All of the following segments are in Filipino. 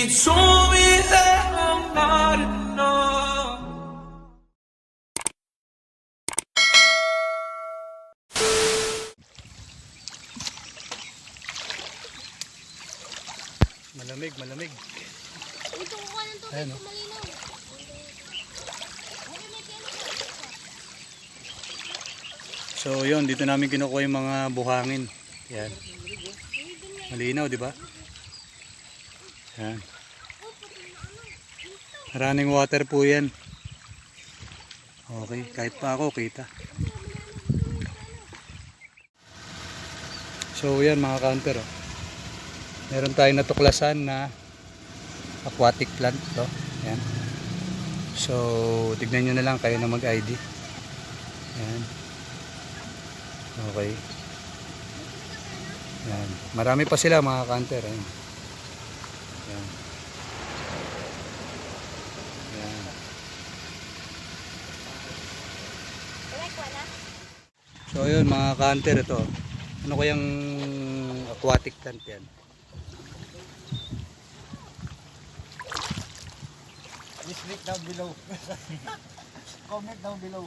told me that I'm not enough. Malamig, malamig. Ito ko ng tubig, Ayan, oh. malinaw. So yun, dito namin kinukuha yung mga buhangin. Yan. Malinaw, di ba? Yan. Running water po yan. Okay, kahit pa ako kita. So yan mga counter, oh. Meron tayong natuklasan na aquatic plant to. Yan. So tignan nyo na lang kayo na mag-ID. Yan. Okay. Yan. Marami pa sila mga counter. Yan. Yan. Yan. So yun mga counter, ito. Ano kayang aquatic plant yan? Please click down below. Comment down below.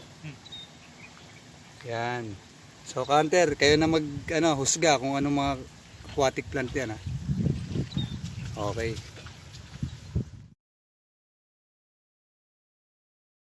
Yan. So counter, kayo na mag husga kung anong mga aquatic plant yan, ha. Okay.